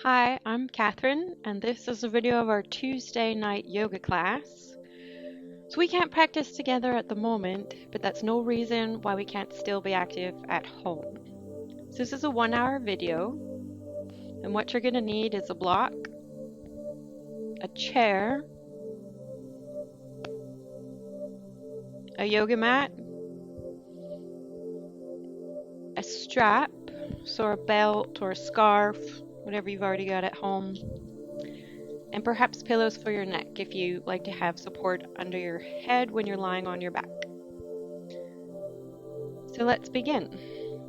Hi, I'm Catherine, and this is a video of our Tuesday night yoga class. So we can't practice together at the moment, but that's no reason why we can't still be active at home. So this is a 1-hour video, and what you're gonna need is a block, a chair, a yoga mat, a strap, so a belt or a scarf, whatever you've already got at home, and perhaps pillows for your neck if you like to have support under your head when you're lying on your back. So let's begin.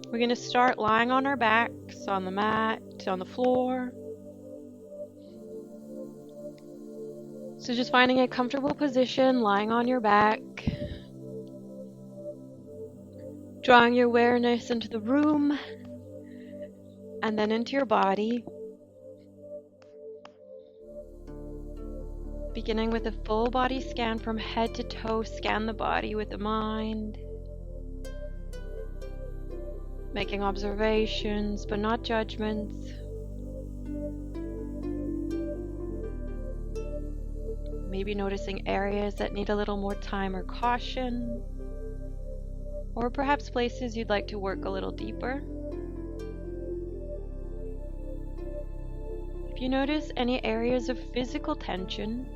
We're going to start lying on our backs, on the mat, on the floor. So just finding a comfortable position, lying on your back. Drawing your awareness into the room and then into your body. Beginning with a full body scan from head to toe, scan the body with the mind. Making observations, but not judgments. Maybe noticing areas that need a little more time or caution. Or perhaps places you'd like to work a little deeper. If you notice any areas of physical tension,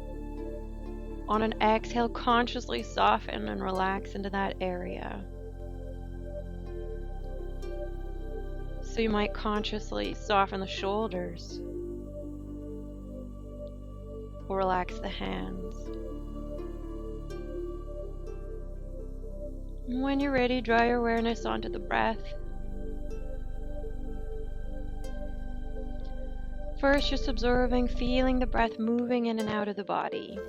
on an exhale, consciously soften and relax into that area. So you might consciously soften the shoulders or relax the hands. And when you're ready, draw your awareness onto the breath. First, just observing, feeling the breath moving in and out of the body.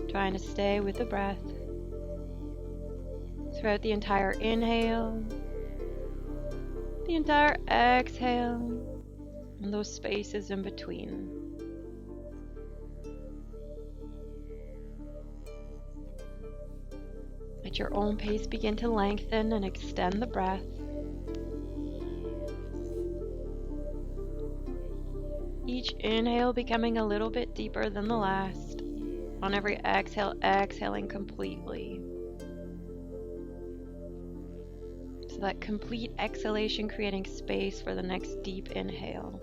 Trying to stay with the breath throughout the entire inhale, the entire exhale, and those spaces in between. At your own pace, begin to lengthen and extend the breath. Each inhale becoming a little bit deeper than the last. On every exhale, exhaling completely. So that complete exhalation creating space for the next deep inhale.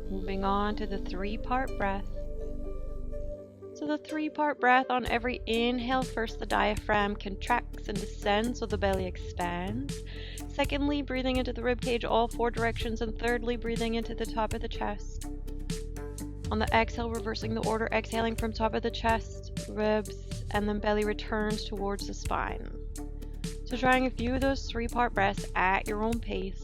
Moving on to the 3-part breath. So the 3-part breath, on every inhale, first the diaphragm contracts and descends so the belly expands. Secondly, breathing into the ribcage all 4 directions, and thirdly, breathing into the top of the chest. On the exhale, reversing the order, exhaling from top of the chest, ribs, and then belly returns towards the spine. So trying a few of those 3-part breaths at your own pace.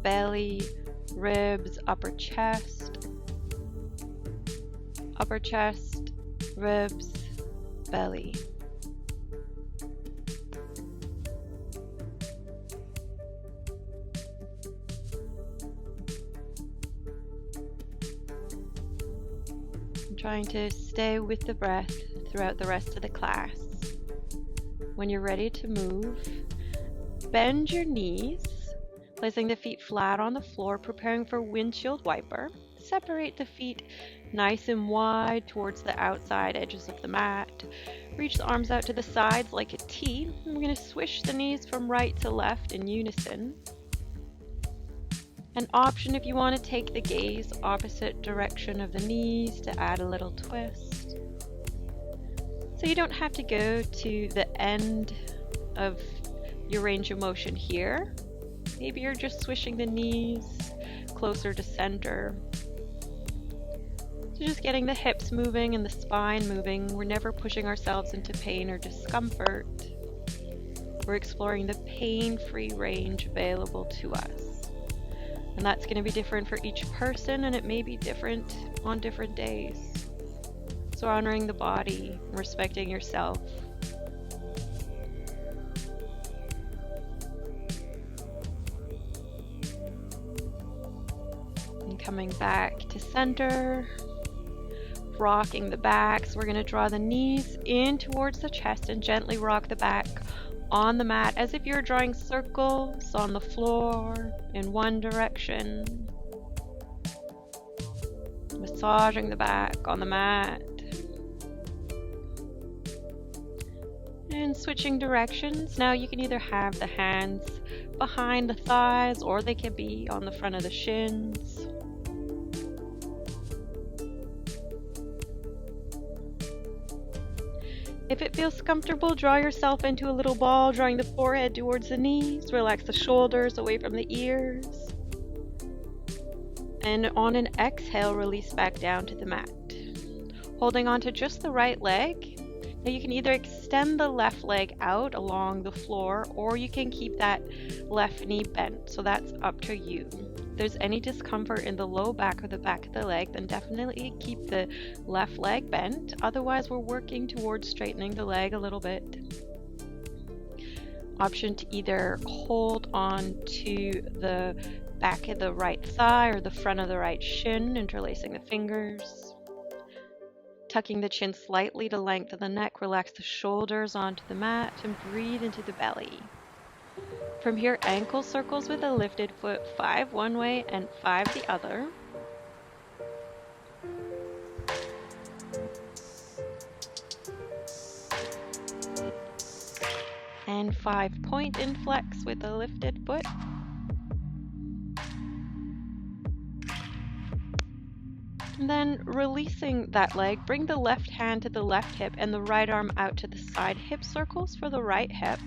Belly, ribs, upper chest, ribs, belly. I'm trying to stay with the breath throughout the rest of the class. When you're ready to move, bend your knees, placing the feet flat on the floor, preparing for windshield wiper. Separate the feet nice and wide towards the outside edges of the mat. Reach the arms out to the sides like a T. And we're going to swish the knees from right to left in unison. An option if you want to take the gaze opposite direction of the knees to add a little twist. So you don't have to go to the end of your range of motion here. Maybe you're just swishing the knees closer to center. So just getting the hips moving and the spine moving. We're never pushing ourselves into pain or discomfort. We're exploring the pain-free range available to us. And that's going to be different for each person, and it may be different on different days. So honoring the body, respecting yourself. And coming back to center, rocking the back. So we're going to draw the knees in towards the chest and gently rock the back on the mat as if you're drawing circles on the floor in one direction. Massaging the back on the mat. And switching directions. Now you can either have the hands behind the thighs or they can be on the front of the shins. If it feels comfortable, draw yourself into a little ball, drawing the forehead towards the knees. Relax the shoulders away from the ears. And on an exhale, release back down to the mat. Holding on to just the right leg. Now you can either extend the left leg out along the floor or you can keep that left knee bent. So that's up to you. If there's any discomfort in the low back or the back of the leg, then definitely keep the left leg bent. Otherwise, we're working towards straightening the leg a little bit. Option to either hold on to the back of the right thigh or the front of the right shin, interlacing the fingers. Tucking the chin slightly to lengthen the neck, relax the shoulders onto the mat and breathe into the belly. From here, ankle circles with a lifted foot, 5 one way and 5 the other. And 5 point in flex with a lifted foot. And then releasing that leg, bring the left hand to the left hip and the right arm out to the side. Hip circles for the right hip.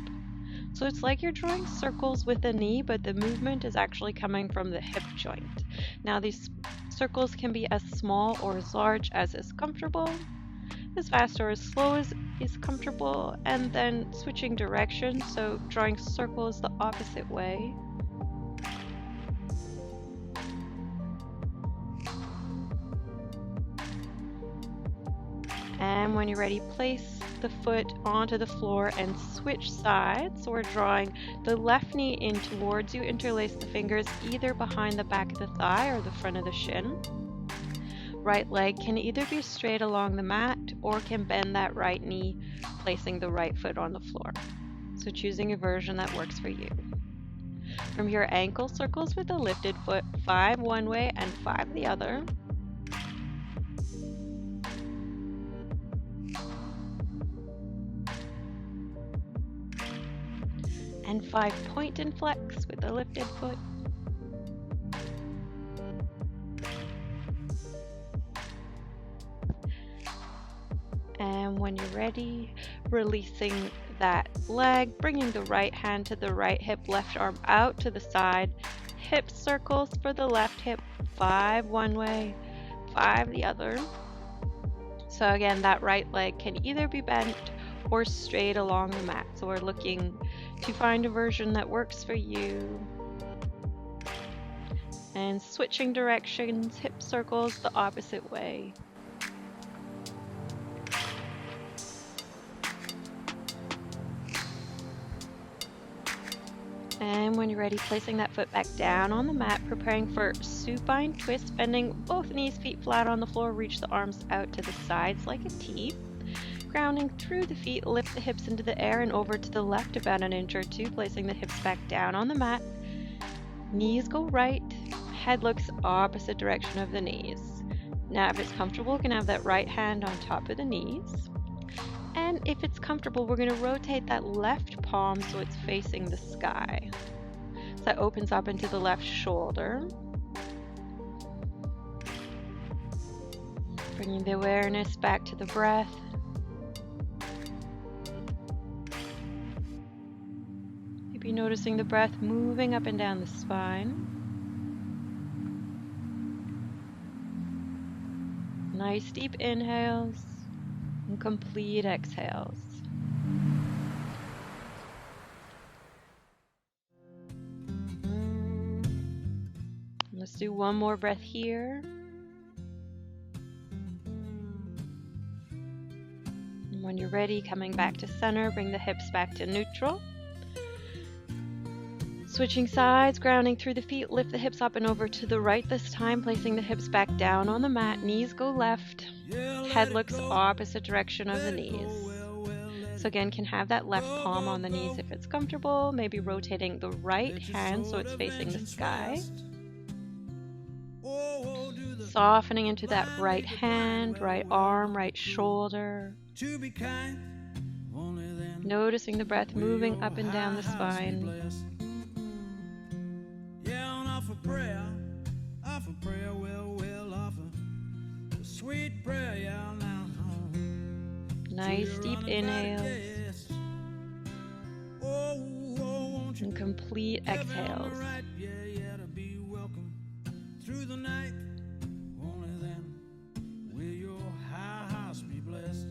So it's like you're drawing circles with the knee, but the movement is actually coming from the hip joint. Now these circles can be as small or as large as is comfortable, as fast or as slow as is comfortable, and then switching directions, so drawing circles the opposite way. And when you're ready, place the foot onto the floor and switch sides. So we're drawing the left knee in towards you, interlace the fingers either behind the back of the thigh or the front of the shin. Right leg can either be straight along the mat or can bend that right knee, placing the right foot on the floor. So choosing a version that works for you. From here, ankle circles with a lifted foot, 5 one way and 5 the other. And 5 point and flex with a lifted foot. And when you're ready, releasing that leg, bringing the right hand to the right hip, left arm out to the side, hip circles for the left hip, 5 one way, 5 the other. So again, that right leg can either be bent or straight along the mat. So we're looking to find a version that works for you. And switching directions, hip circles the opposite way. And when you're ready, placing that foot back down on the mat, preparing for supine twist, bending both knees, feet flat on the floor, reach the arms out to the sides like a T. Grounding through the feet, lift the hips into the air and over to the left about an inch or two, placing the hips back down on the mat. Knees go right, head looks opposite direction of the knees. Now if it's comfortable, you can have that right hand on top of the knees. And if it's comfortable, we're going to rotate that left palm so it's facing the sky. So that opens up into the left shoulder. Bringing the awareness back to the breath. Maybe noticing the breath moving up and down the spine. Nice deep inhales and complete exhales. Let's do one more breath here. When you're ready, coming back to center, bring the hips back to neutral. Switching sides, grounding through the feet, lift the hips up and over to the right this time, placing the hips back down on the mat, knees go left, head looks opposite direction of the knees. So again, can have that left palm on the knees if it's comfortable, maybe rotating the right hand so it's facing the sky. Softening into that right hand, right arm, right shoulder. Noticing the breath moving up and down the spine. Offer prayer, well, offer a sweet prayer, yeah, now. Nice deep inhales and complete exhales. Through the night, only then will your house be blessed.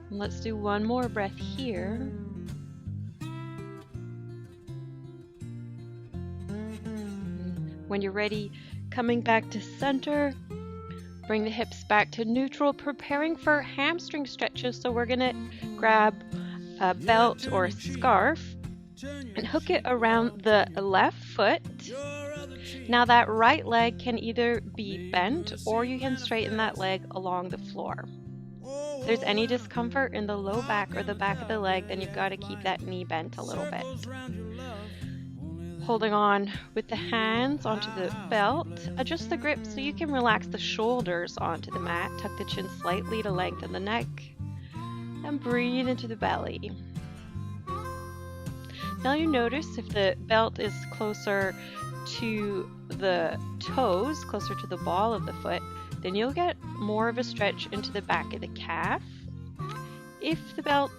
Let's do one more breath here. When you're ready, coming back to center, bring the hips back to neutral, preparing for hamstring stretches. So we're gonna grab a belt or a scarf and hook it around the left foot. Now that right leg can either be bent or you can straighten that leg along the floor. If there's any discomfort in the low back or the back of the leg, then you've got to keep that knee bent a little bit. Holding on with the hands onto the belt, adjust the grip so you can relax the shoulders onto the mat, tuck the chin slightly to lengthen the neck, and breathe into the belly. Now you notice if the belt is closer to the toes, closer to the ball of the foot, then you'll get more of a stretch into the back of the calf. If the belt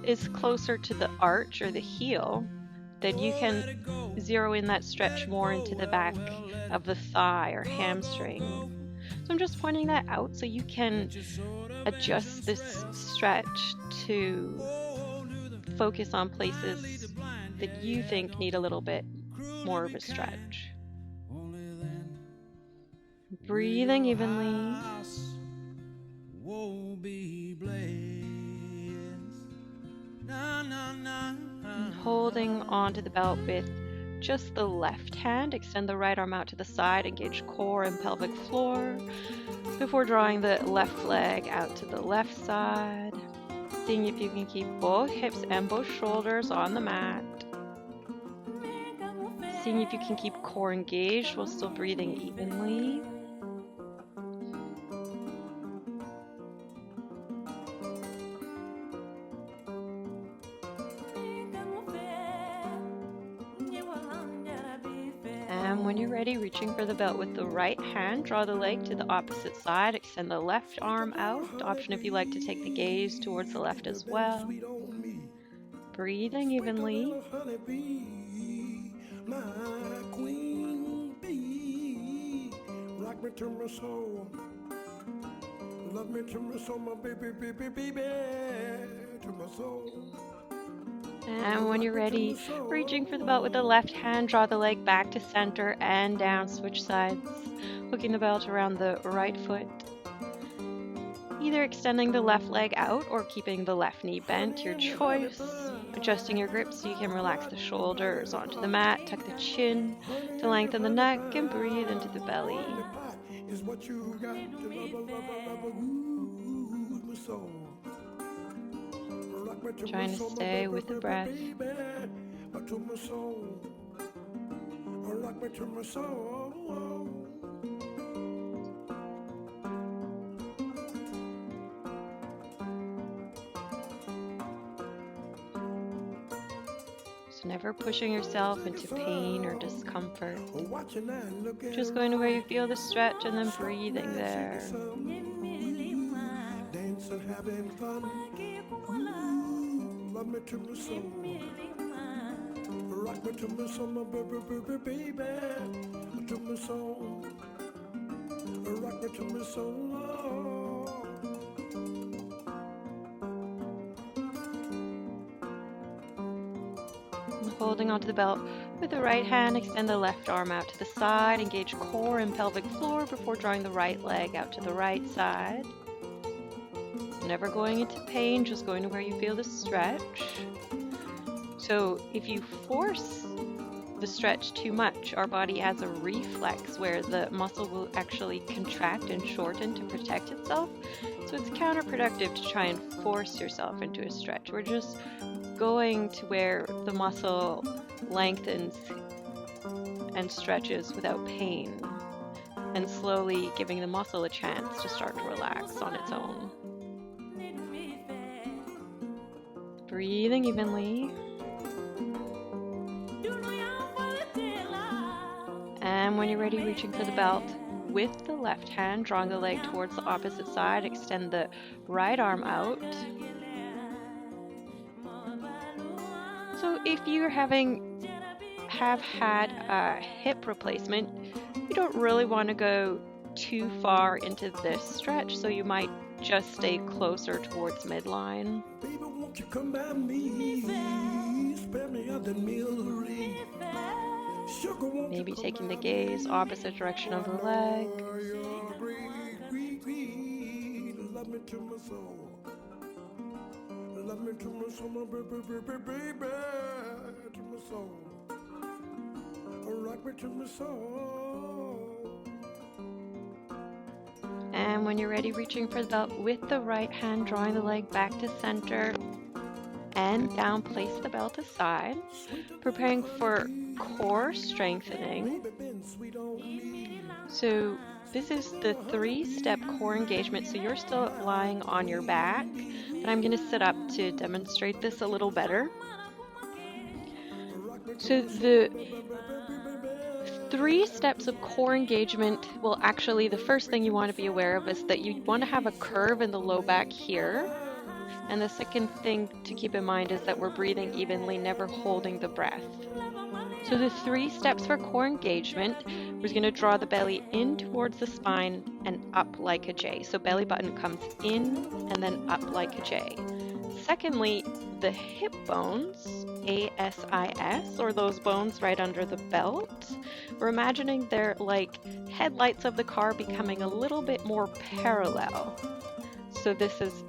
is closer to the arch or the heel, then you can zero in that stretch more into the back of the thigh or hamstring. So I'm just pointing that out so you can adjust this stretch to focus on places that you think need a little bit more of a stretch. Breathing evenly. And holding onto the belt with just the left hand. Extend the right arm out to the side, engage core and pelvic floor before drawing the left leg out to the left side. Seeing if you can keep both hips and both shoulders on the mat. Seeing if you can keep core engaged while still breathing evenly. And when you're ready, reaching for the belt with the right hand, draw the leg to the opposite side, extend the left arm out. Option if you like to take the gaze towards the left as well. Breathing evenly. Rock me to my soul. Love me to my soul, my baby, baby, baby, to my soul. And when you're ready, reaching for the belt with the left hand, draw the leg back to center and down, switch sides, hooking the belt around the right foot. Either extending the left leg out or keeping the left knee bent, your choice. Adjusting your grip so you can relax the shoulders onto the mat, tuck the chin to lengthen the neck, and breathe into the belly. Trying to stay with the breath. So never pushing yourself into pain or discomfort. Just going to where you feel the stretch and then breathing there. Love me to my soul. Rock me to my soul, my baby, baby, to my soul. Rock me to my soul. And holding onto the belt With the right hand, extend the left arm out to the side, engage core and pelvic floor before drawing the right leg out to the right side. Never going into pain, just going to where you feel the stretch. So if you force the stretch too much, our body has a reflex where the muscle will actually contract and shorten to protect itself. So it's counterproductive to try and force yourself into a stretch. We're just going to where the muscle lengthens and stretches without pain, and slowly giving the muscle a chance to start to relax on its own. Breathing evenly. And when you're ready, reaching for the belt with the left hand, drawing the leg towards the opposite side, extend the right arm out. So if you have had a hip replacement, you don't really want to go too far into this stretch, so you might just stay closer towards midline. Baby, won't you come by me? Spare me of the memory. Sugar, won't Maybe you come taking the by gaze me? opposite direction of the leg. You're green. Love me to my soul. Love me to my soul, my baby, to my soul. Rock me to my soul. And when you're ready, reaching for the belt with the right hand, drawing the leg back to center and down, place the belt aside, preparing for core strengthening. So this is the 3-step core engagement. So you're still lying on your back, but I'm going to sit up to demonstrate this a little better. So the 3 steps of core engagement, well, actually the first thing you want to be aware of is that you want to have a curve in the low back here. And the second thing to keep in mind is that we're breathing evenly, never holding the breath. So the 3 steps for core engagement, we're going to draw the belly in towards the spine and up like a J. So belly button comes in and then up like a J. Secondly, the hip bones, ASIS, or those bones right under the belt, we're imagining they're like headlights of the car becoming a little bit more parallel. So this is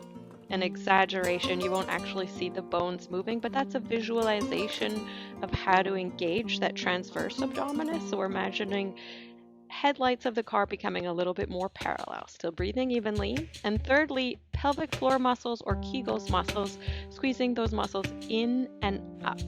an exaggeration. You won't actually see the bones moving, but that's a visualization of how to engage that transverse abdominis. So we're imagining headlights of the car becoming a little bit more parallel, still breathing evenly. And thirdly, pelvic floor muscles or Kegels muscles, squeezing those muscles in and up.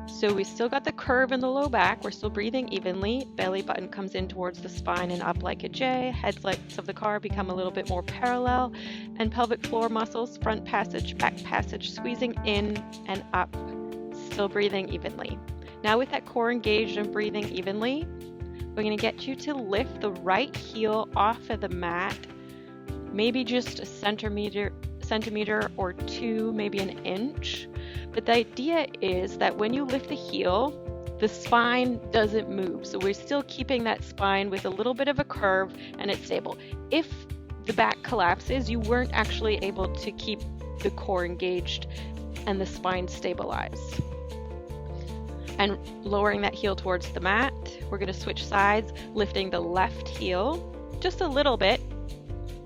So we still got the curve in the low back, we're still breathing evenly, belly button comes in towards the spine and up like a J, headlights of the car become a little bit more parallel, and pelvic floor muscles, front passage, back passage, squeezing in and up, still breathing evenly. Now with that core engaged and breathing evenly, we're going to get you to lift the right heel off of the mat, maybe just a centimeter or 2, maybe an inch. But the idea is that when you lift the heel, the spine doesn't move. So we're still keeping that spine with a little bit of a curve and it's stable. If the back collapses, you weren't actually able to keep the core engaged and the spine stabilized. And lowering that heel towards the mat, we're going to switch sides, lifting the left heel just a little bit.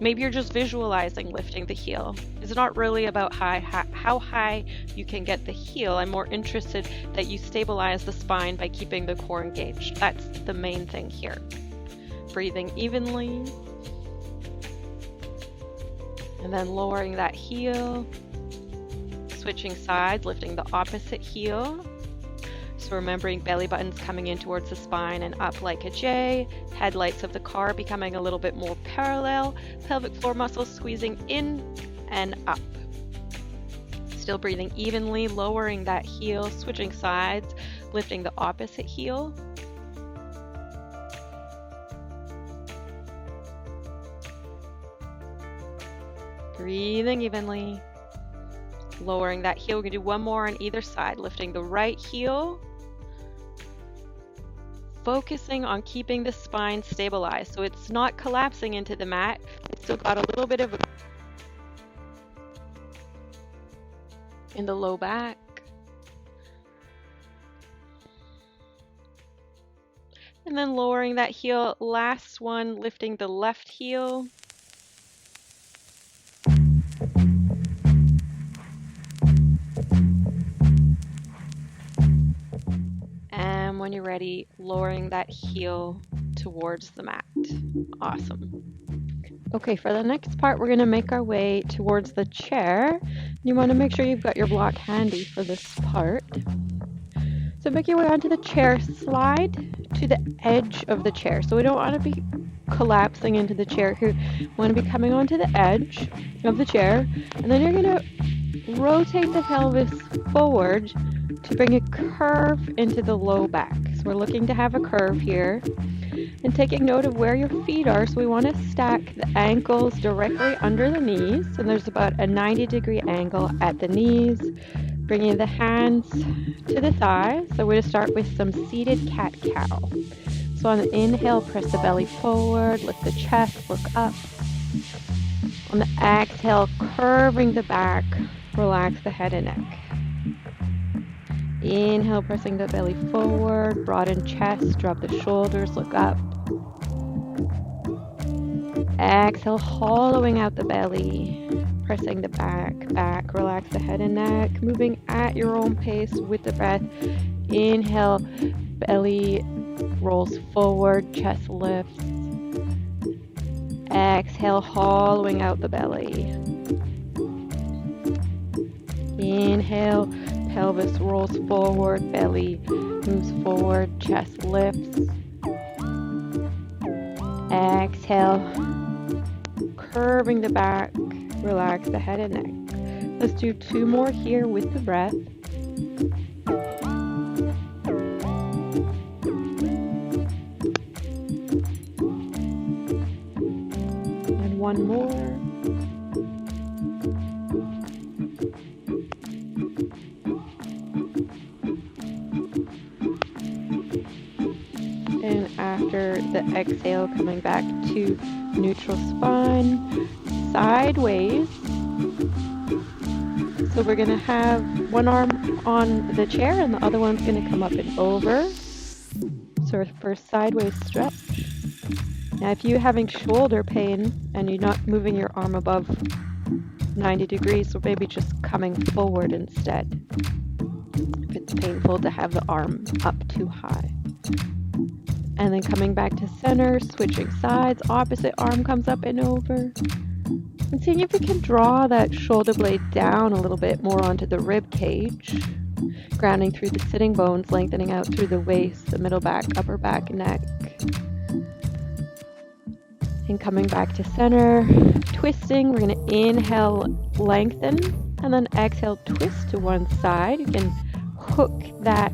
Maybe you're just visualizing lifting the heel. It's not really about how high you can get the heel. I'm more interested that you stabilize the spine by keeping the core engaged. That's the main thing here. Breathing evenly. And then lowering that heel. Switching sides, lifting the opposite heel. So remembering belly buttons coming in towards the spine and up like a J, headlights of the car becoming a little bit more parallel, pelvic floor muscles squeezing in and up. Still breathing evenly, lowering that heel, switching sides, lifting the opposite heel. Breathing evenly, lowering that heel. We're going to do one more on either side, lifting the right heel, focusing on keeping the spine stabilized so it's not collapsing into the mat. It's still got a little bit of a in the low back. And then lowering that heel. Last one, lifting the left heel. And when you're ready, lowering that heel towards the mat. Awesome. Okay, for the next part, we're going to make our way towards the chair. You want to make sure you've got your block handy for this part. So make your way onto the chair, slide to the edge of the chair. So we don't want to be collapsing into the chair here. We want to be coming onto the edge of the chair. And then you're going to rotate the pelvis forward to bring a curve into the low back. So we're looking to have a curve here. And taking note of where your feet are, so we want to stack the ankles directly under the knees. And there's about a 90-degree angle at the knees. Bringing the hands to the thighs. So we're going to start with some seated cat-cow. So on the inhale, press the belly forward, lift the chest, look up. On the exhale, curving the back, relax the head and neck. Inhale, pressing the belly forward, broaden chest, drop the shoulders, look up. Exhale, hollowing out the belly, pressing the back, relax the head and neck, moving at your own pace with the breath. Inhale, belly rolls forward, chest lifts. Exhale, hollowing out the belly. Inhale, pelvis rolls forward, belly moves forward, chest lifts. Exhale, curving the back, relax the head and neck. Let's do 2 more here with the breath. And 1 more. And after the exhale, coming back to neutral spine, sideways. So we're going to have one arm on the chair and the other one's going to come up and over. So for sideways stretch. Now if you're having shoulder pain and you're not moving your arm above 90 degrees, so maybe just coming forward instead. If it's painful to have the arm up too high. And then coming back to center, switching sides, opposite arm comes up and over. And seeing if we can draw that shoulder blade down a little bit more onto the rib cage. Grounding through the sitting bones, lengthening out through the waist, the middle back, upper back, neck. And coming back to center, twisting. We're going to inhale, lengthen, and then exhale, twist to one side. You can hook that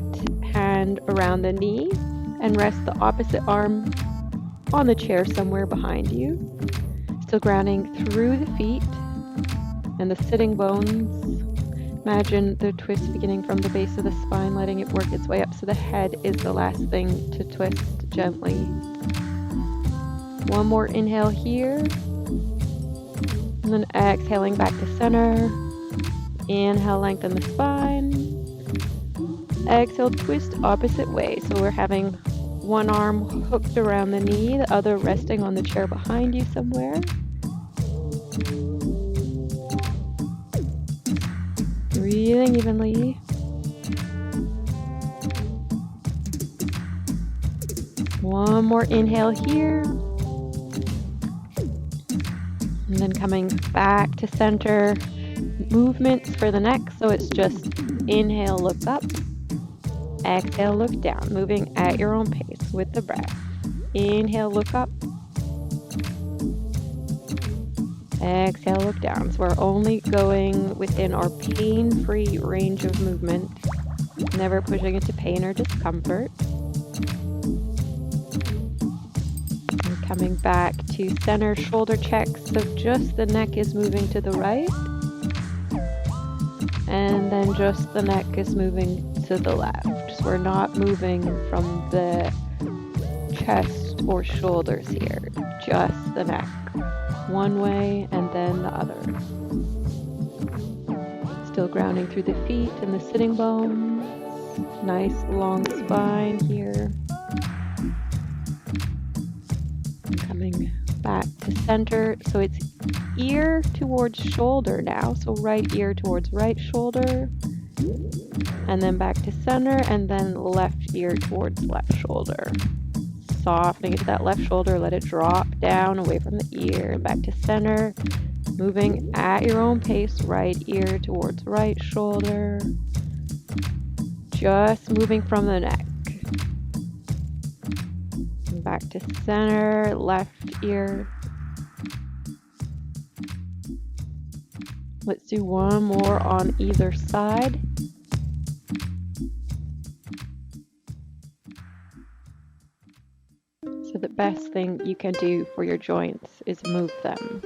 hand around the knee and rest the opposite arm on the chair somewhere behind you. Still grounding through the feet and the sitting bones. Imagine the twist beginning from the base of the spine, letting it work its way up so the head is the last thing to twist gently. One more inhale here. And then exhaling back to center. Inhale, lengthen the spine. Exhale, twist opposite way. So we're having one arm hooked around the knee, the other resting on the chair behind you somewhere. Breathing evenly. One more inhale here. And then coming back to center. Movements for the neck, so it's just inhale, look up. Exhale, look down, moving at your own pace with the breath. Inhale, look up. Exhale, look down. So we're only going within our pain-free range of movement, never pushing into pain or discomfort. And coming back to center, shoulder checks, so just the neck is moving to the right. And then just the neck is moving to the left. So we're not moving from the chest or shoulders here, just the neck. One way and then the other. Still grounding through the feet and the sitting bones. Nice long spine here. coming back to center. So it's ear towards shoulder now. So right ear towards right shoulder. And then back to center, and then left ear towards left shoulder. Softening into that left shoulder, let it drop down away from the ear, and back to center. Moving at your own pace, right ear towards right shoulder. Just moving from the neck. And back to center, left ear. Let's do one more on either side. So the best thing you can do for your joints is move them.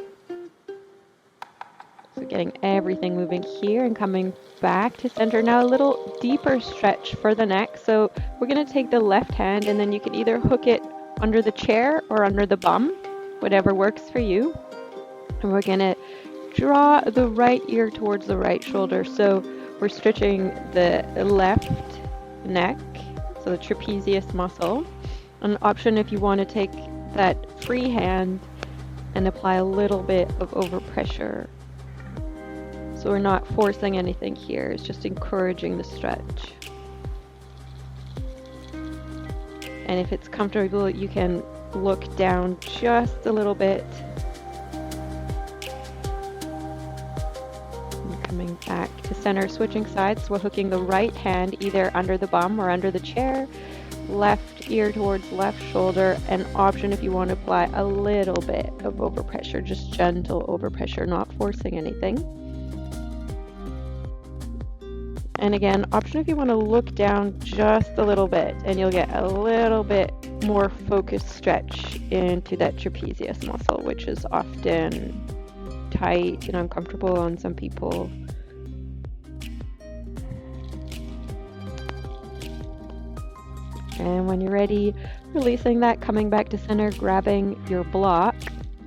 So getting everything moving here and coming back to center. Now a little deeper stretch for the neck. So we're going to take the left hand, and then you can either hook it under the chair or under the bum, whatever works for you. And we're going to draw the right ear towards the right shoulder. So we're stretching the left neck, so the trapezius muscle. An option if you want to take that free hand and apply a little bit of overpressure. So we're not forcing anything here, it's just encouraging the stretch. And if it's comfortable, you can look down just a little bit. And coming back to center, switching sides. We're hooking the right hand either under the bum or under the chair. Left ear towards left shoulder. An option if you want to apply a little bit of overpressure, just gentle overpressure, not forcing anything. And again, option if you want to look down just a little bit, and you'll get a little bit more focused stretch into that trapezius muscle, which is often tight and uncomfortable on some people. And when you're ready, releasing that, coming back to center, grabbing your block.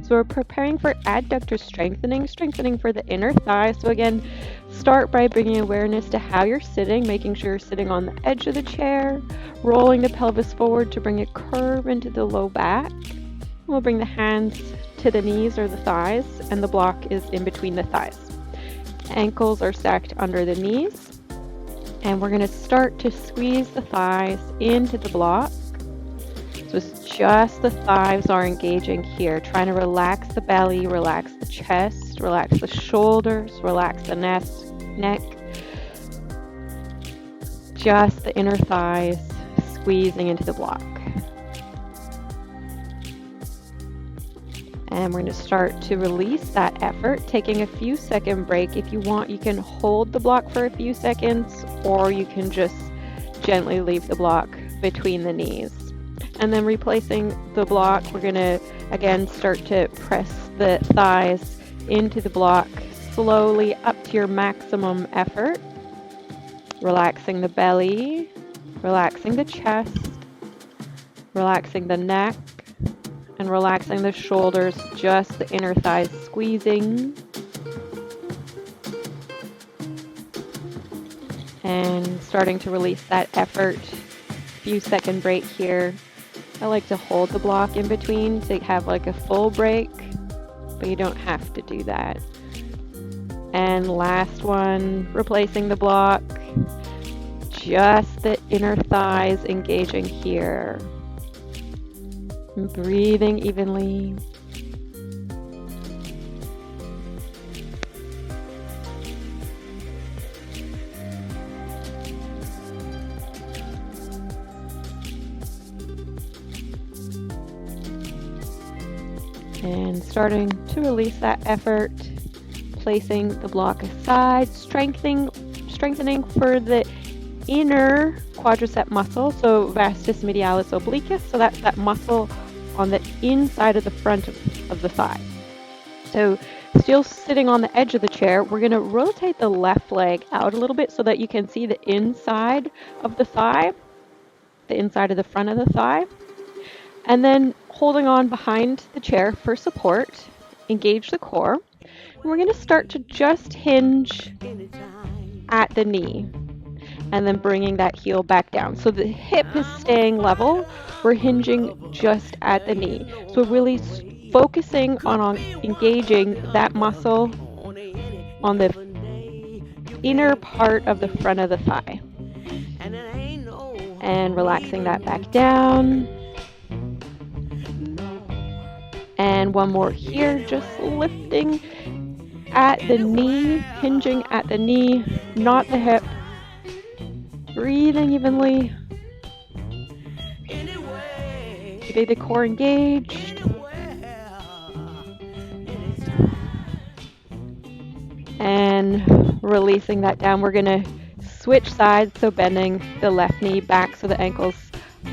So we're preparing for adductor strengthening for the inner thigh. So again, start by bringing awareness to how you're sitting, making sure you're sitting on the edge of the chair, rolling the pelvis forward to bring a curve into the low back. We'll bring the hands to the knees or the thighs, and the block is in between the thighs. Ankles are stacked under the knees, and we're going to start to squeeze the thighs into the block. So it's just the thighs are engaging here, trying to relax the belly, relax the chest, relax the shoulders, relax the neck. Just the inner thighs squeezing into the block. And we're going to start to release that effort, taking a few second break. If you want, you can hold the block for a few seconds, or you can just gently leave the block between the knees. And then replacing the block, we're going to again start to press the thighs into the block slowly up to your maximum effort. Relaxing the belly, relaxing the chest, relaxing the neck, and relaxing the shoulders, just the inner thighs squeezing. And starting to release that effort. Few second break here. I like to hold the block in between to have like a full break, but you don't have to do that. And last one, replacing the block. Just the inner thighs engaging here. And breathing evenly. And starting to release that effort, placing the block aside, strengthening for the inner quadricep muscle, so vastus medialis obliquus, so that's that muscle on the inside of the front of the thigh. So still sitting on the edge of the chair, we're going to rotate the left leg out a little bit so that you can see the inside of the thigh, the inside of the front of the thigh. And then holding on behind the chair for support, engage the core. And we're going to start to just hinge at the knee. and then bringing that heel back down. So the hip is staying level. We're hinging just at the knee. So really focusing on engaging that muscle on the inner part of the front of the thigh. And relaxing that back down. And one more here, just lifting at the knee, hinging at the knee, not the hip. Breathing evenly. Keeping the core engaged. And releasing that down. We're going to switch sides, so bending the left knee back so the ankle's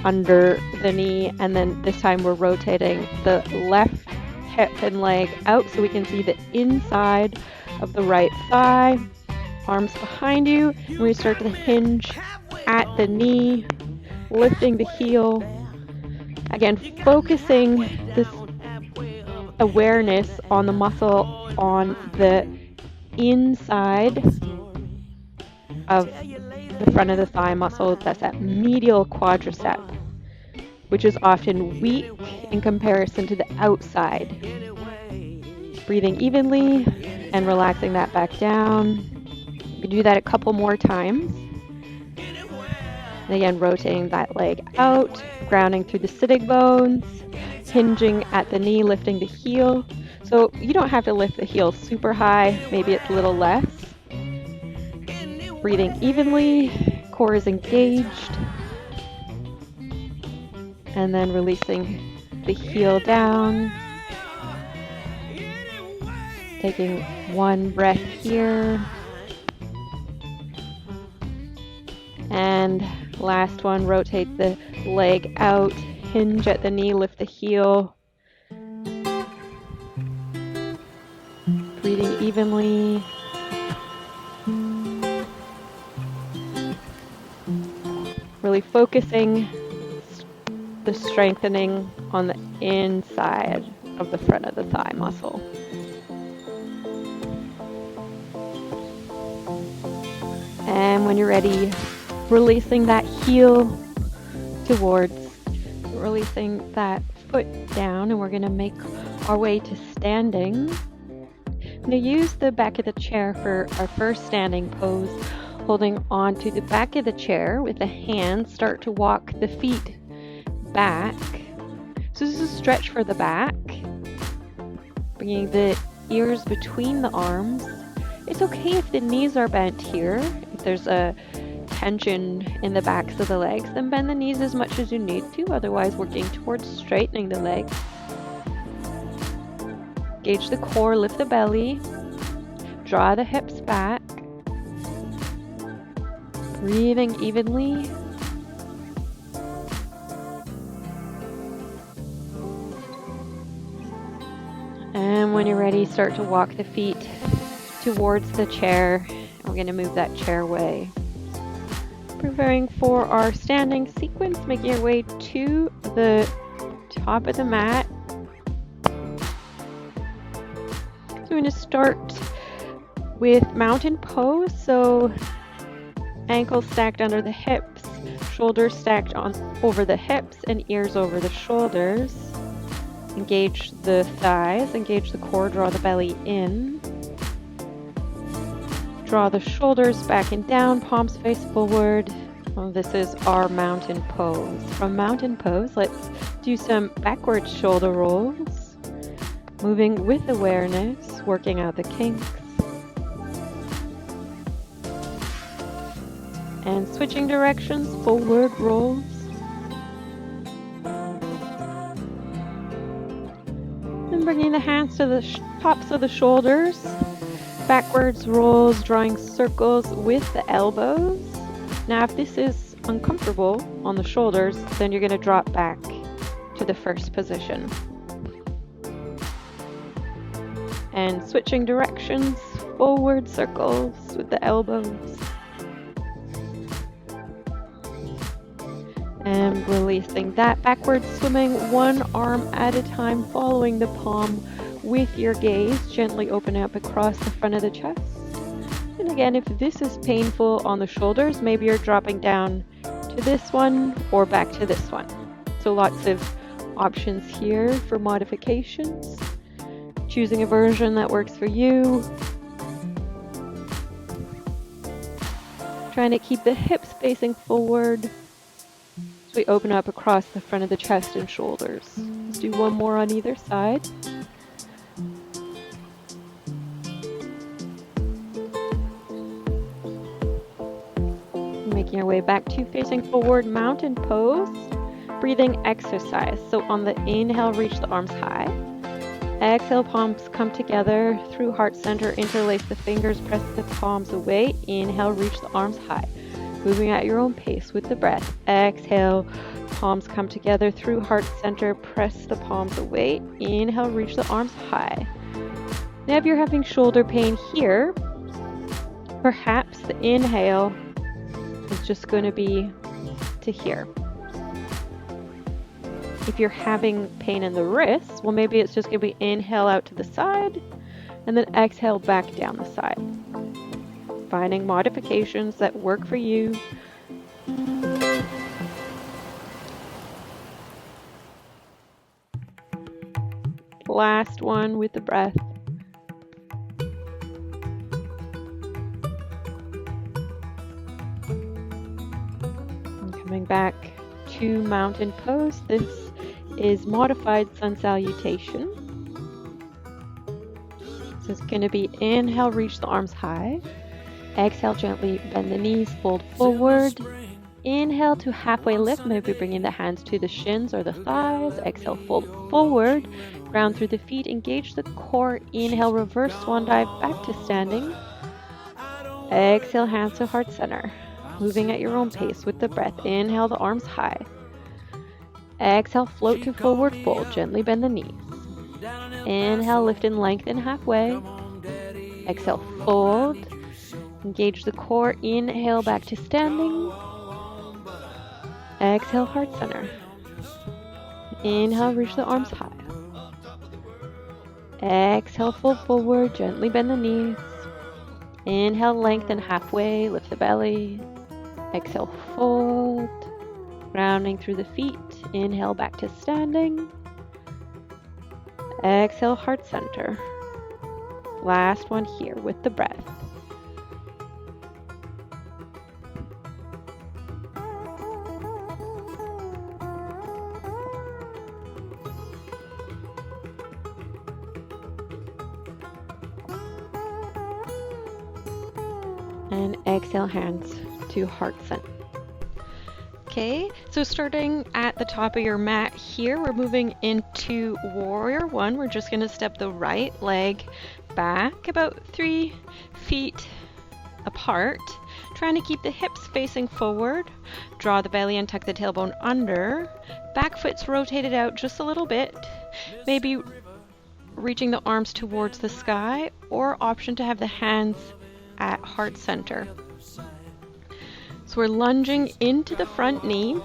under the knee, and then this time we're rotating the left hip and leg out so we can see the inside of the right thigh. Arms behind you, and we start to hinge at the knee, lifting the heel. Again, focusing this awareness on the muscle on the inside of the front of the thigh muscle. That's that medial quadricep, which is often weak in comparison to the outside. Breathing evenly and relaxing that back down. You can do that a couple more times. And again, rotating that leg out, grounding through the sitting bones, hinging at the knee, lifting the heel. So you don't have to lift the heel super high, maybe it's a little less. Breathing evenly, core is engaged. And then releasing the heel down. Taking one breath here. And last one, rotate the leg out, hinge at the knee, lift the heel. Breathing evenly. Really focusing the strengthening on the inside of the front of the thigh muscle. And when you're ready, releasing that heel towards, releasing that foot down, and we're going to make our way to standing. I'm going to use the back of the chair for our first standing pose, holding on to the back of the chair with the hands. Start to walk the feet back. So this is a stretch for the back, bringing the ears between the arms. It's okay if the knees are bent here. If there's a tension in the backs of the legs, then bend the knees as much as you need to, otherwise working towards straightening the legs. Engage the core, lift the belly, draw the hips back, breathing evenly. And when you're ready, start to walk the feet towards the chair. We're going to move that chair away. Preparing for our standing sequence, making your way to the top of the mat. So we're going to start with mountain pose. So ankles stacked under the hips, shoulders stacked on over the hips, and ears over the shoulders. Engage the thighs, engage the core, draw the belly in. Draw the shoulders back and down, palms face forward. Well, this is our mountain pose. From mountain pose, let's do some backward shoulder rolls. Moving with awareness, working out the kinks. And switching directions, forward rolls. And bringing the hands to the tops of the shoulders. Backwards rolls, drawing circles with the elbows. Now if this is uncomfortable on the shoulders, then you're going to drop back to the first position. And switching directions, forward circles with the elbows. And releasing that, backwards swimming, one arm at a time, following the palm with your gaze. Gently open up across the front of the chest. And again, if this is painful on the shoulders, maybe you're dropping down to this one or back to this one. So lots of options here for modifications. Choosing a version that works for you. Trying to keep the hips facing forward as we open up across the front of the chest and shoulders. Let's do one more on either side. Making our way back to facing forward mountain pose. Breathing exercise. So on the inhale, reach the arms high. Exhale, palms come together through heart center. Interlace the fingers, press the palms away. Inhale, reach the arms high. Moving at your own pace with the breath. Exhale, palms come together through heart center. Press the palms away. Inhale, reach the arms high. Now if you're having shoulder pain here, perhaps the inhale is just going to be to here. If you're having pain in the wrists, well, maybe it's just going to be inhale out to the side and then exhale back down the side. Finding modifications that work for you. Last one with the breath. And coming back to mountain pose. This is modified sun salutation. So it's going to be inhale, reach the arms high. Exhale, gently bend the knees, fold forward. Inhale to halfway lift, maybe bringing the hands to the shins or the thighs. Exhale, fold forward. Ground through the feet, engage the core. Inhale, reverse swan dive back to standing. Exhale, hands to heart center. Moving at your own pace with the breath. Inhale, the arms high. Exhale, float to forward fold. Gently bend the knees. Inhale, lift and lengthen halfway. Exhale, fold. Engage the core. Inhale, back to standing. Exhale, heart center. Inhale, reach the arms high. Exhale, fold forward. Gently bend the knees. Inhale, lengthen halfway. Lift the belly. Exhale, fold. Grounding through the feet. Inhale, back to standing. Exhale, heart center. Last one here with the breath. And exhale, hands to heart center. Okay, so starting at the top of your mat here, we're moving into Warrior One. We're just going to step the right leg back about 3 feet apart, trying to keep the hips facing forward. Draw the belly and tuck the tailbone under. Back foot's rotated out just a little bit, maybe reaching the arms towards the sky, or option to have the hands at heart center. So we're lunging into the front knee.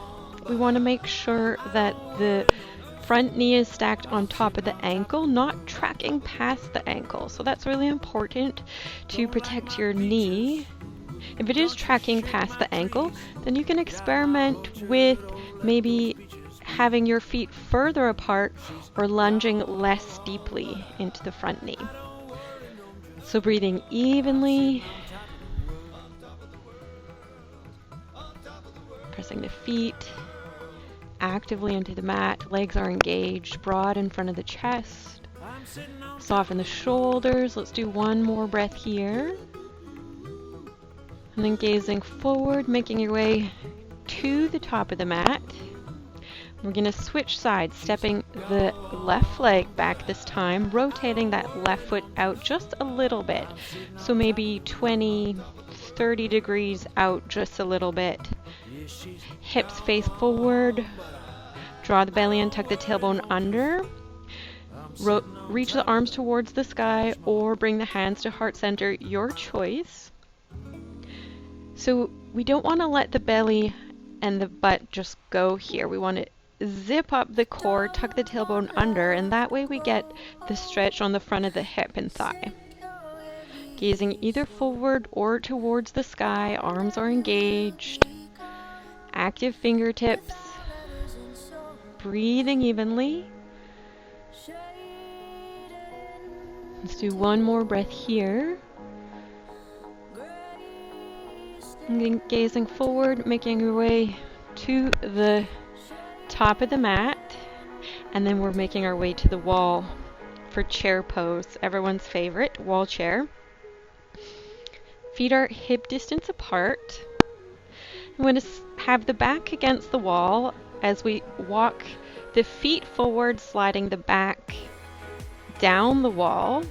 We want to make sure that the front knee is stacked on top of the ankle, not tracking past the ankle. So that's really important to protect your knee. If it is tracking past the ankle, then you can experiment with maybe having your feet further apart or lunging less deeply into the front knee. So breathing evenly. Pressing the feet actively into the mat. Legs are engaged, broad in front of the chest. Soften the shoulders. Let's do one more breath here. And then gazing forward, making your way to the top of the mat. We're going to switch sides, stepping the left leg back this time, rotating that left foot out just a little bit. So maybe 20, 30 degrees out just a little bit. Hips face forward. Draw the belly and tuck the tailbone under. Reach the arms towards the sky or bring the hands to heart center, your choice. So we don't want to let the belly and the butt just go here. We want to zip up the core, tuck the tailbone under, and that way we get the stretch on the front of the hip and thigh. Gazing either forward or towards the sky, arms are engaged. Active fingertips. Breathing evenly. Let's do one more breath here. Gazing forward, making your way to the top of the mat. And then we're making our way to the wall for chair pose, everyone's favorite, wall chair. Feet are hip distance apart. I'm going to have the back against the wall as we walk the feet forward, sliding the back down the wall.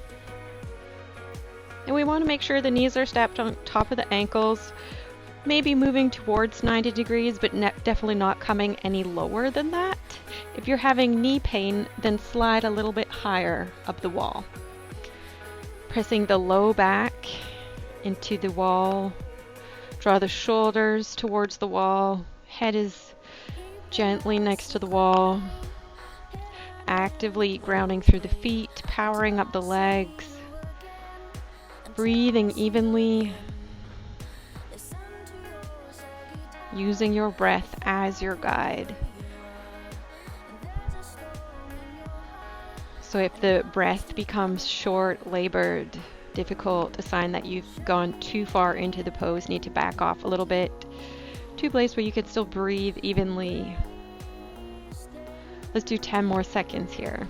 And we want to make sure the knees are stepped on top of the ankles, maybe moving towards 90 degrees, but definitely not coming any lower than that. If you're having knee pain, then slide a little bit higher up the wall. Pressing the low back into the wall. Draw the shoulders towards the wall. Head is gently next to the wall. Actively grounding through the feet, powering up the legs. Breathing evenly. Using your breath as your guide. So if the breath becomes short, labored, difficult, a sign that you've gone too far into the pose, need to back off a little bit to a place where you can still breathe evenly. Let's do 10 more seconds here.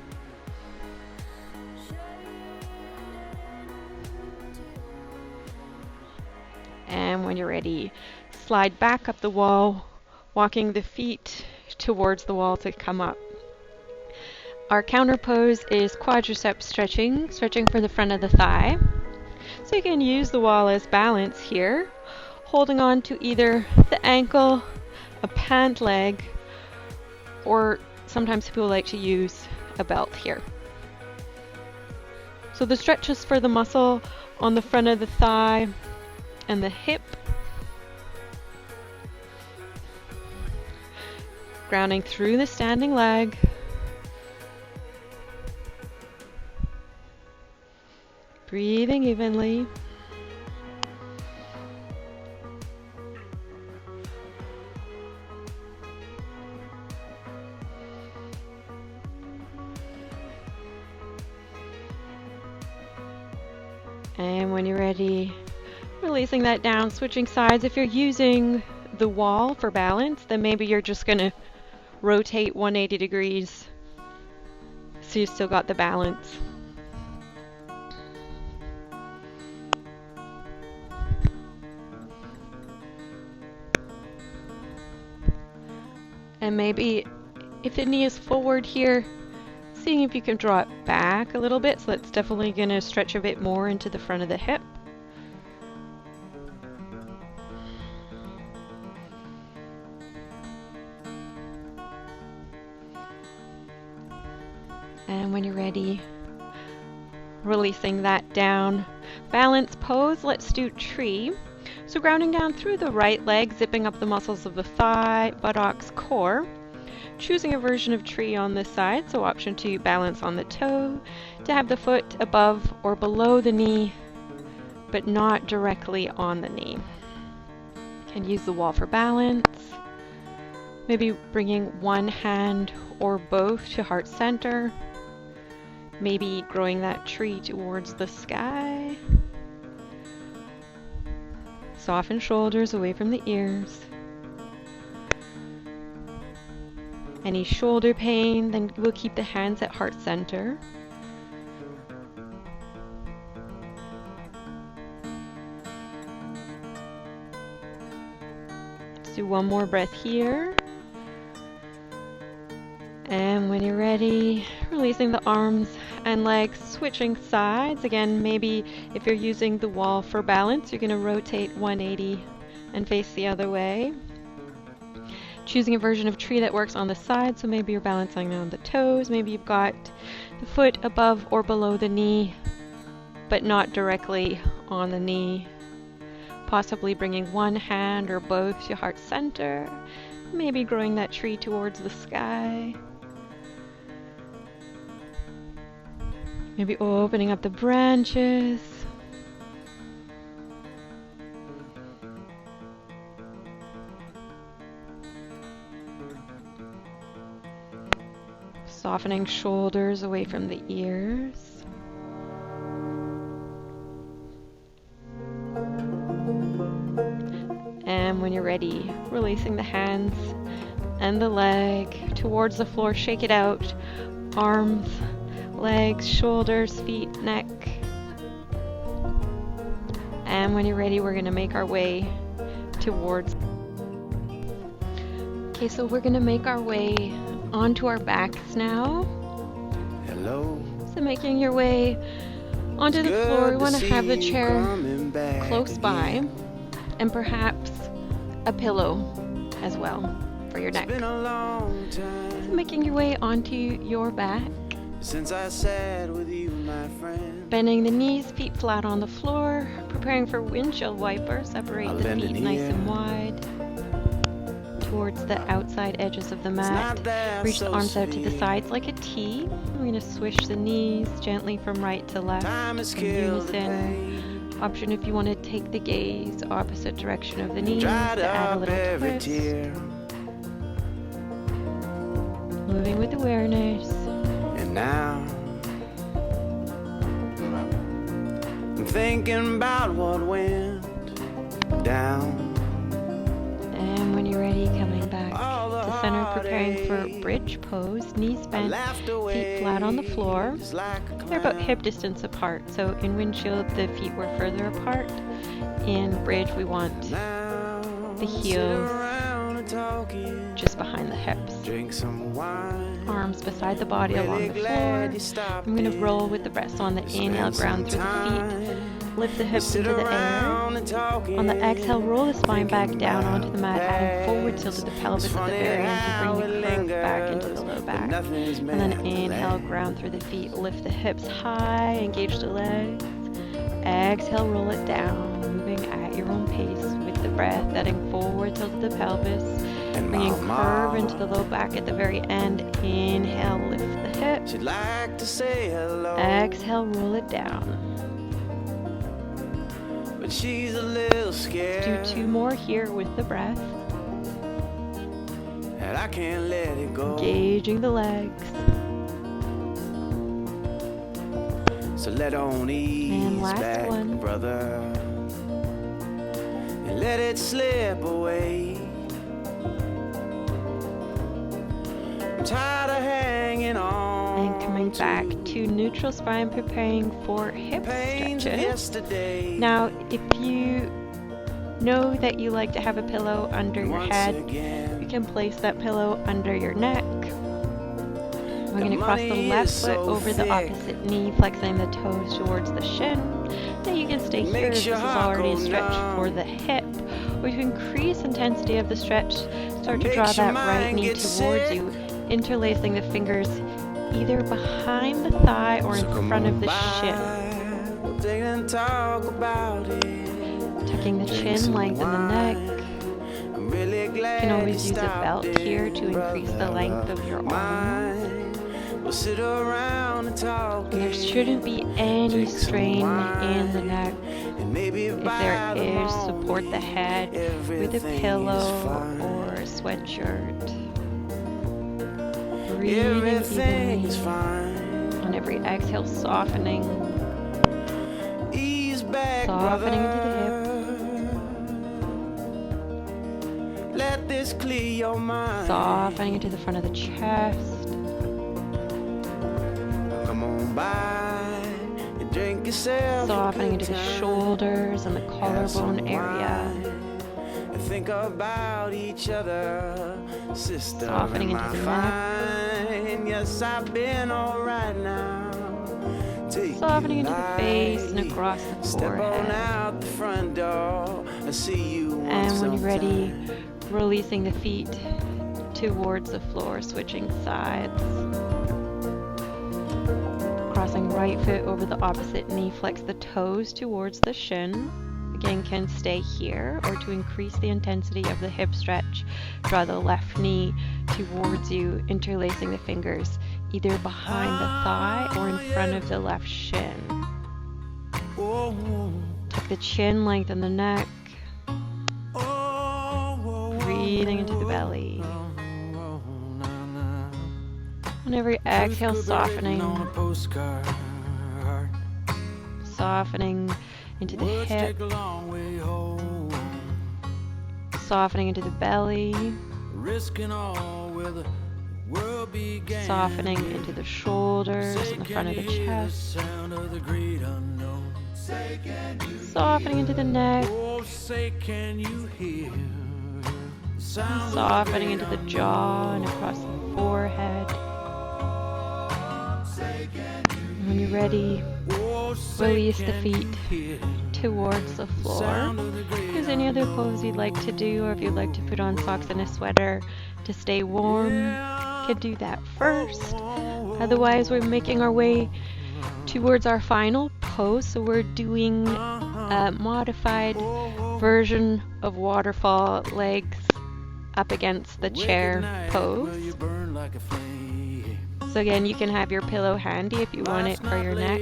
And when you're ready, slide back up the wall, walking the feet towards the wall to come up. Our counter pose is quadricep stretching, stretching for the front of the thigh. So you can use the wall as balance here, holding on to either the ankle, a pant leg, or sometimes people like to use a belt here. So the stretch is for the muscle on the front of the thigh and the hip. Grounding through the standing leg. Breathing evenly. And when you're ready, releasing that down, switching sides. If you're using the wall for balance, then maybe you're just going to rotate 180 degrees so you've still got the balance. And maybe if the knee is forward here, seeing if you can draw it back a little bit. So that's definitely going to stretch a bit more into the front of the hip. And when you're ready, releasing that down. Balance pose, let's do tree. So grounding down through the right leg, zipping up the muscles of the thigh, buttocks, core. Choosing a version of tree on this side, so option 2, balance on the toe, to have the foot above or below the knee, but not directly on the knee. Can use the wall for balance. Maybe bringing one hand or both to heart center. Maybe growing that tree towards the sky. Soften shoulders away from the ears. Any shoulder pain, then we'll keep the hands at heart center. Let's do one more breath here. And when you're ready, releasing the arms and legs, switching sides. Again, maybe if you're using the wall for balance, you're going to rotate 180 and face the other way. Choosing a version of tree that works on the side, so maybe you're balancing on the toes, maybe you've got the foot above or below the knee, but not directly on the knee. Possibly bringing one hand or both to heart center, maybe growing that tree towards the sky. Maybe opening up the branches. Softening shoulders away from the ears. And when you're ready, releasing the hands and the leg towards the floor. Shake it out. Arms, legs, shoulders, feet, neck. And when you're ready, we're going to make our way towards. Okay, so we're going to make our way onto our backs now. Hello. So making your way onto the floor, we want to have the chair close by and perhaps a pillow as well for your neck. Been a long So time making your way onto your back, since I sat with you, my friend. bending the knees, feet flat on the floor, preparing for windshield wiper. Separate I'll the bend feet it nice here. and wide towards the outside edges of the It's mat. not that Reach the arms out to the associated. sides like a T. We're going to swish the knees gently from right to left Time has in killed the unison. pain. Option if you want to take the gaze opposite direction of the knees Dried to add a up little every twist. tear. Moving with awareness. And now I'm thinking about what went down. And when you're ready, coming back All the to center, preparing for heartache. bridge pose. Knees I bent, laughed away feet flat on the floor. just like a They're about clown. hip distance apart. So in windshield, the feet were further apart. In bridge, we want Now the sit heels around and talking. just behind the hips. Drink some wine. Arms beside the body along Really the floor. glad you stopped I'm going to in. roll with the breath. So on the inhale, Spend ground some through the feet. time. Lift the hips Sit into the air. around and talking. On the exhale, roll the spine back Thinking down about onto the mat, adding forward tilt of the pelvis It's at the funny very end how to bring it the curve back into the lingers, low but back. nothing's And then meant to inhale, last. ground through the feet, lift the hips high, engage the legs. Exhale, roll it down, moving at your own pace with the breath, adding forward tilt of the pelvis, And bringing Mama, curve into the low back at the very end. Inhale, lift the hips. she'd like to say hello, Exhale, roll it down. but she's a little scared. Do two more here with the breath, And I can't let it go. engaging the legs. So let on ease last back, one. brother, and let it slip away. I'm tired of hanging on. And coming back to neutral spine, preparing for hip Pains of stretches. yesterday. Now, if you know that you like to have a pillow under your Once head, you again, can place that pillow under your neck. We're going to cross the money left is foot so over the thick. opposite knee, flexing the toes towards the shin. Now you can stay here. Makes This your is heart already a go stretch numb. for the hip. Or to increase intensity of the stretch, start to Makes draw your that right mind knee get towards sick. you, interlacing the fingers either behind the thigh or in So come front of on the shin. by, we'll take and talk about it. Tucking the Drink chin, some lengthen the neck. wine. I'm really glad You can always you use a stopped belt in, here to increase the brother length of your arm. mine. We'll sit around and talk. And there shouldn't be any Drink some strain in the wine. neck. And maybe If there is, support the head with a pillow or a sweatshirt. Breathing Everything's evenly. fine. On every exhale, softening. Ease back, Softening into the brother. Let this clear your mind. Softening into the front of the chest. Come on by and drink yourself. Softening a into good the time. shoulders and the Have some collarbone area. wine and think about each other, sister. Softening am into I the neck. fine? Yes, I've been alright now. Take Softening it into the face and light. across the Step on forehead. out the front door. I see you once And when you're ready, sometime. releasing the feet towards the floor, switching sides. Crossing right foot over the opposite knee, flex the toes towards the shin. Again, can stay here, or to increase the intensity of the hip stretch, draw the left knee towards you, interlacing the fingers either behind the thigh or in front of the left shin. Oh, Tuck the chin, lengthen the neck, breathing into the belly. On every exhale, softening. On a postcard. Softening into the Words hip. take a long way home. Softening into the belly. Risking all where the world began. Softening into the shoulders Say, and the can front of you the hear the chest. sound of the great unknown? Say, can you Softening into the neck. Oh, say, can you hear the sound of the Softening great into the unknown? jaw and across the forehead. And when you're ready, Oh, say, release the can you feet hear towards the the floor. sound of the great If there's any other pose you'd like to do, or if you'd like to put on socks and a sweater to stay warm, you can do that first. Otherwise, we're making our way towards our final pose. So we're doing a modified version of waterfall, legs up against the chair pose. So again, you can have your pillow handy if you want it for your neck.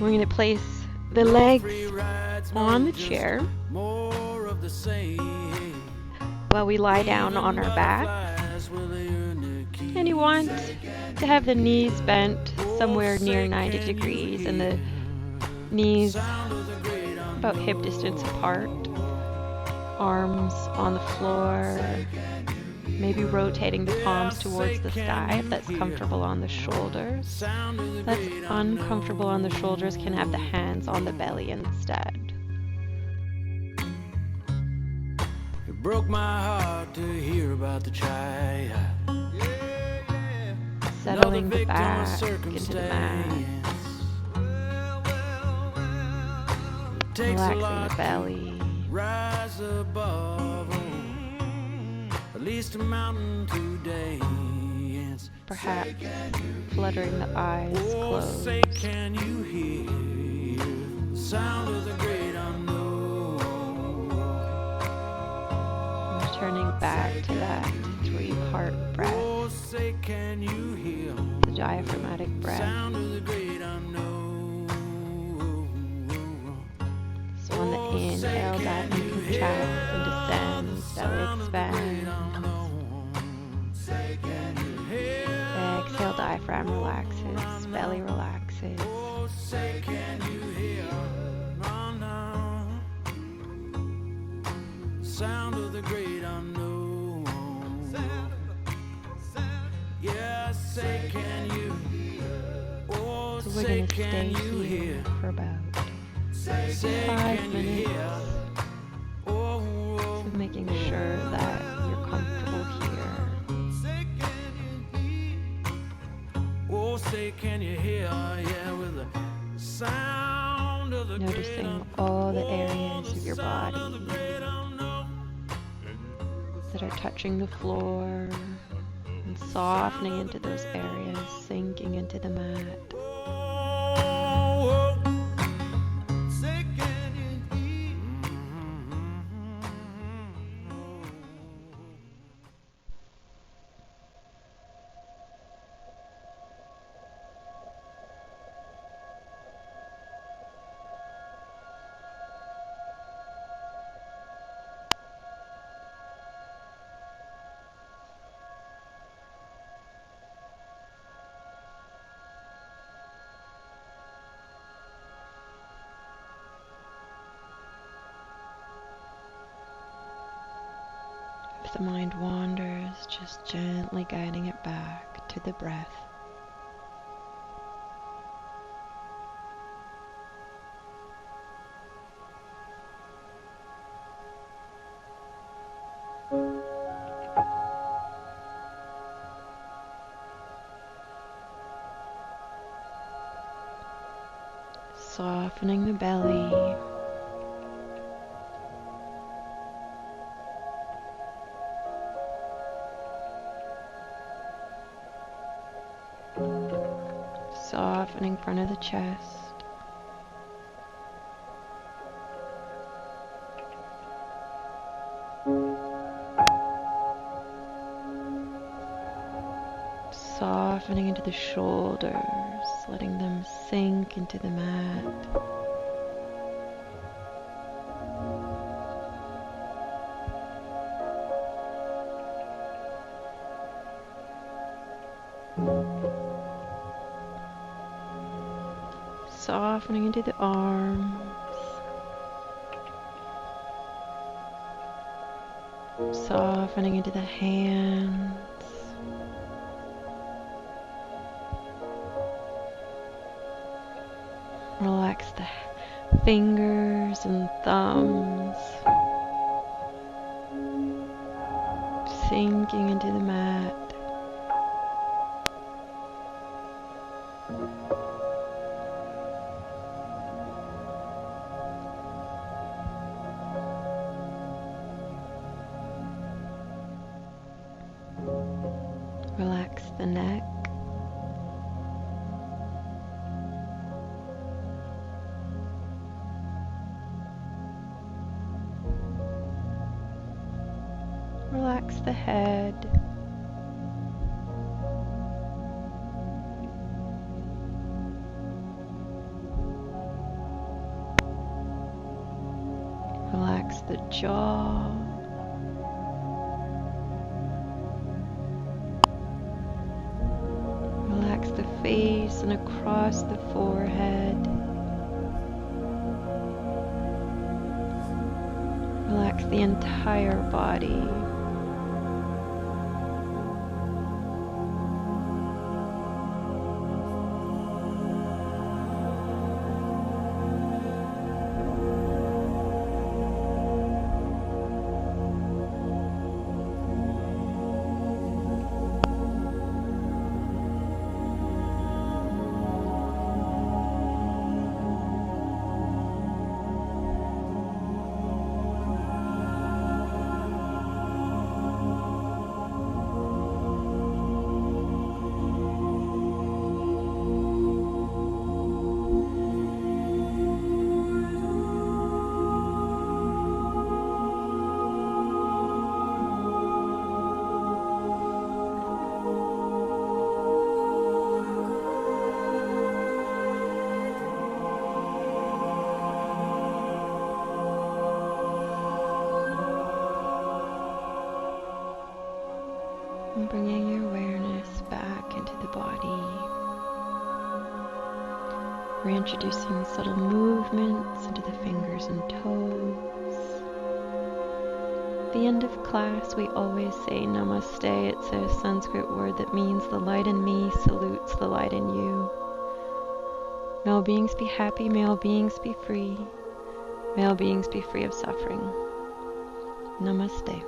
We're going to place the legs on the chair while we lie down on our back. And you want to have the knees bent somewhere near 90 degrees and the knees about hip distance apart. Arms on the floor. Maybe rotating the palms towards the sky if that's comfortable on the shoulders. If that's uncomfortable on the shoulders, can have the hands on the belly instead. It broke my heart to hear about the child. Settling the back into the mat. Relaxing the belly. Rise above, at least a mountain today. Perhaps fluttering the eyes closed. Say, can you hear the sound of the great unknown? Returning back to that 3-part breath. Say, can you hear The diaphragmatic the breath. sound of the great unknown? So on the inhale, that and contracts and descends, belly expands. Exhale, diaphragm relaxes, belly relaxes. Sound of the great unknown. Yeah, say, can you? Oh, So we're say, going to can stay you here hear? for about Say, 5 can you minutes. hear? Oh, So making sure that you're comfortable here. oh, say, can you hear? Yeah, with the sound of the Noticing all the areas of your body that are touching the floor and softening into those areas, sinking into the mat. If the mind wanders, just gently guiding it back to the breath. Softening the belly. Softening front of the chest. Softening into the shoulders, letting them sink into the mat. Softening into the arms. Softening into the hands. Relax the fingers and thumbs. Sinking into the mat. Relax the neck. Relax the head. Relax the jaw. Relax the face and across the forehead. Relax the entire body. And bringing your awareness back into the body. Reintroducing subtle movements into the fingers and toes. At the end of class, we always say Namaste. It's a Sanskrit word that means the light in me salutes the light in you. May all beings be happy. May all beings be free. May all beings be free of suffering. Namaste.